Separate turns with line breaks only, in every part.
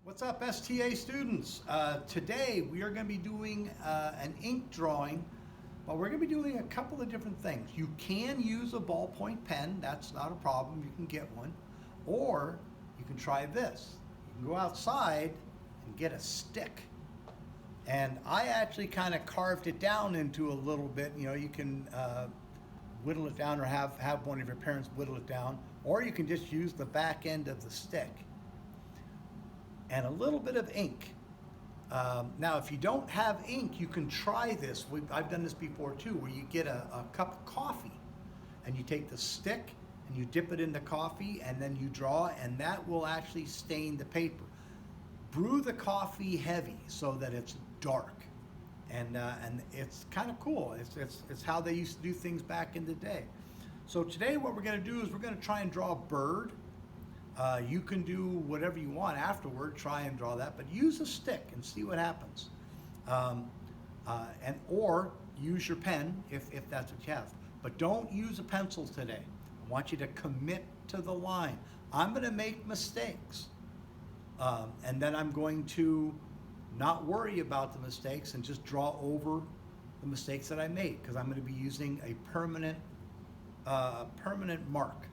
What's up, STA students? Today we are going to be doing an ink drawing, but we're going to be doing a couple of different things. You can use a ballpoint pen, that's not a problem, you can get one. Or you can try this. You can go outside and get a stick. And I actually kind of carved it down into a little bit. You know, you can whittle it down or have one of your parents whittle it down, or you can just use the back end of the stick and a little bit of ink. Now, if you don't have ink, you can try this. I've done this before too, where you get a cup of coffee and you take the stick and you dip it in the coffee and then you draw, and that will actually stain the paper. Brew the coffee heavy so that it's dark, and it's kind of cool. It's how they used to do things back in the day. So today what we're going to do is we're going to try and draw a bird. You can do whatever you want afterward, try and draw that, but use a stick and see what happens. Or use your pen if that's what you have. But don't use a pencil today. I want you to commit to the line. I'm going to make mistakes. And then I'm going to not worry about the mistakes and just draw over the mistakes that I made, because I'm going to be using a permanent mark,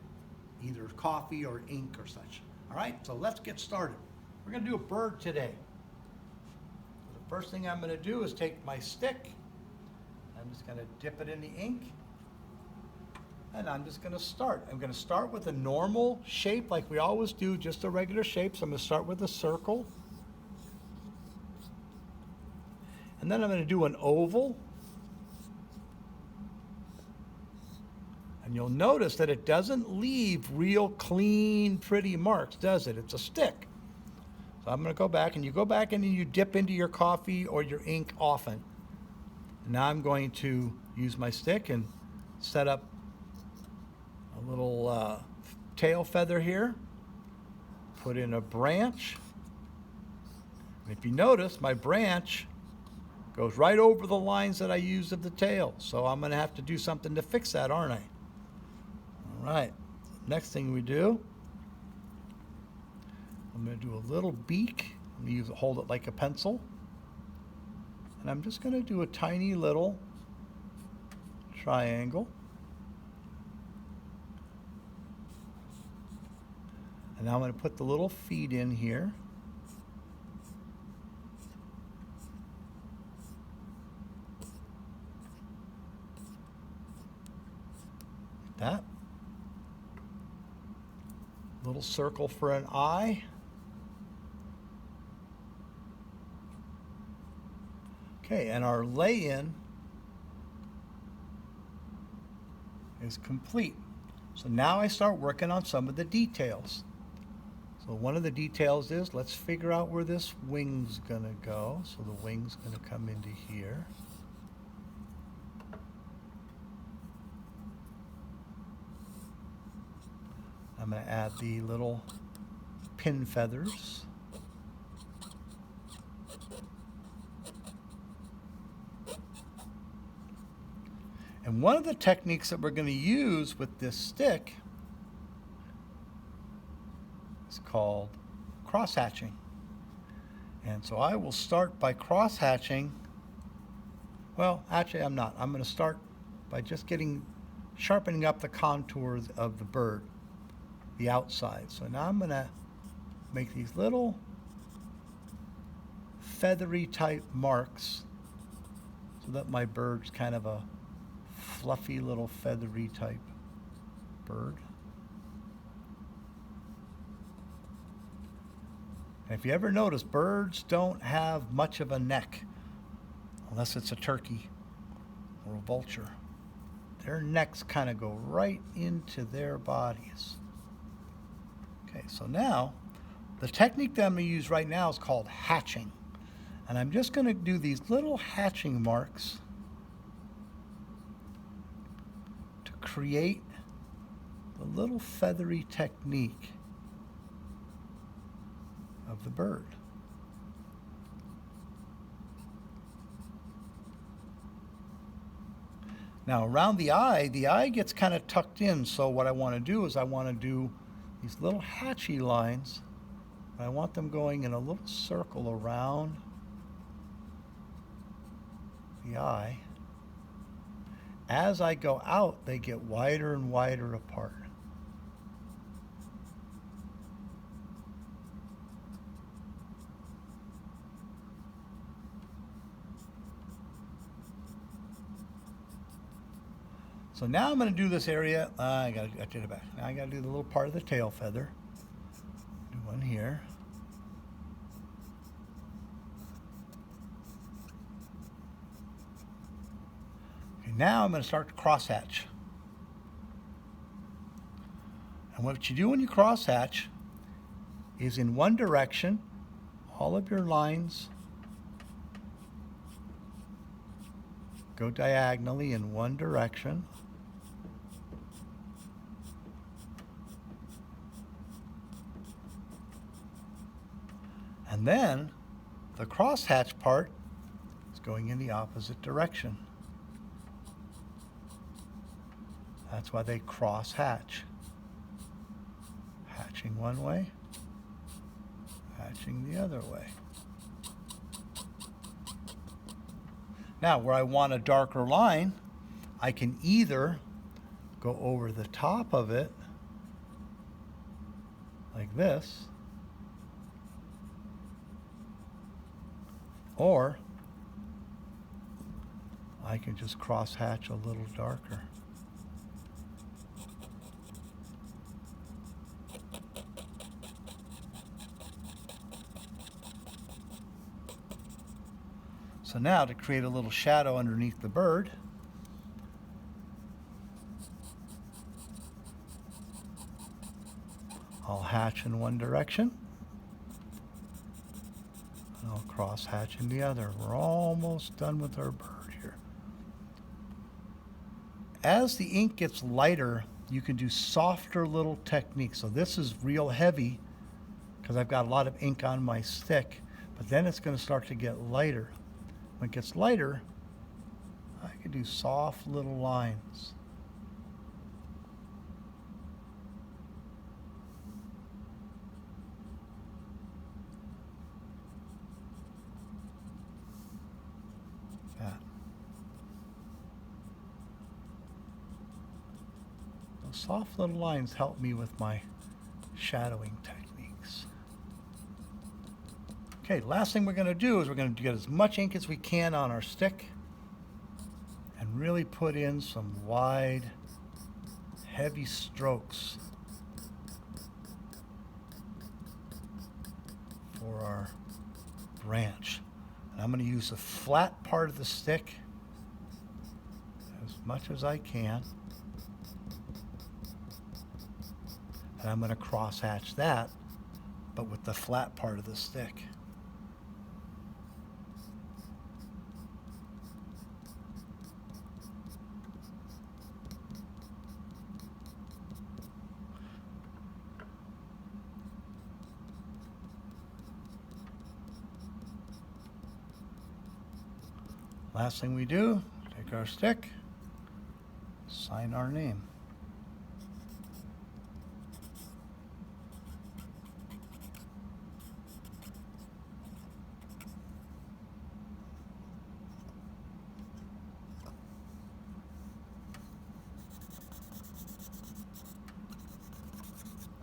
either coffee or ink or such. All right, so let's get started. We're going to do a bird today. The first thing I'm going to do is take my stick. I'm just going to dip it in the ink. And I'm just going to start. I'm going to start with a normal shape like we always do, just a regular shape. So I'm going to start with a circle. And then I'm going to do an oval. And you'll notice that it doesn't leave real clean, pretty marks, does it? It's a stick. So I'm going to go back, and you go back and you dip into your coffee or your ink often. Now I'm going to use my stick and set up a little tail feather here. Put in a branch. And if you notice, my branch goes right over the lines that I used of the tail. So I'm going to have to do something to fix that, aren't I? All right, next thing we do, I'm going to do a little beak. I'm going to hold it like a pencil. And I'm just going to do a tiny little triangle. And now I'm going to put the little feet in here. Like that. Little circle for an eye. Okay, and our lay-in is complete. So now I start working on some of the details. So one of the details is, let's figure out where this wing's gonna go. So the wing's gonna come into here. I'm going to add the little pin feathers. And one of the techniques that we're going to use with this stick is called cross-hatching. And so I will start by cross-hatching. Well, actually I'm not. I'm going to start by just sharpening up the contours of the bird, the outside. So now I'm going to make these little feathery type marks so that my bird's kind of a fluffy little feathery type bird. And if you ever notice, birds don't have much of a neck unless it's a turkey or a vulture. Their necks kind of go right into their bodies. Okay, so now, the technique that I'm going to use right now is called hatching. And I'm just going to do these little hatching marks to create the little feathery technique of the bird. Now around the eye gets kind of tucked in, so what I want to do is I want to do these little hatchy lines I want them going in a little circle around the eye. As I go out, they get wider and wider apart. So now I'm going to do this area. I did it back. Now I got to do the little part of the tail feather. Do one here. Okay, now I'm going to start to crosshatch. And what you do when you crosshatch is in one direction, all of your lines go diagonally in one direction. And then the crosshatch part is going in the opposite direction. That's why they crosshatch. Hatching one way, hatching the other way. Now, where I want a darker line, I can either go over the top of it like this, or I can just cross-hatch a little darker. So now to create a little shadow underneath the bird, I'll hatch in one direction, and I'll cross hatch in the other. We're almost done with our bird here. As the ink gets lighter, you can do softer little techniques. So this is real heavy because I've got a lot of ink on my stick, but then it's going to start to get lighter. When it gets lighter, I can do soft little lines. Like that. Those soft little lines help me with my shadowing techniques. Okay, last thing we're going to do is we're going to get as much ink as we can on our stick and really put in some wide, heavy strokes for our branch. And I'm going to use the flat part of the stick as much as I can. And I'm going to cross-hatch that, but with the flat part of the stick. Last thing we do, take our stick, sign our name.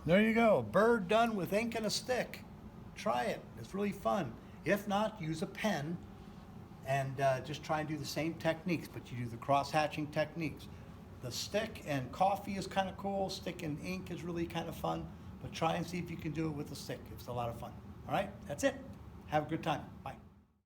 There you go, bird done with ink and a stick. Try it, it's really fun. If not, use a pen and just try and do the same techniques, but you do the cross-hatching techniques. The stick and coffee is kind of cool, stick and ink is really kind of fun, but try and see if you can do it with a stick. It's a lot of fun. All right, that's it. Have a good time. Bye.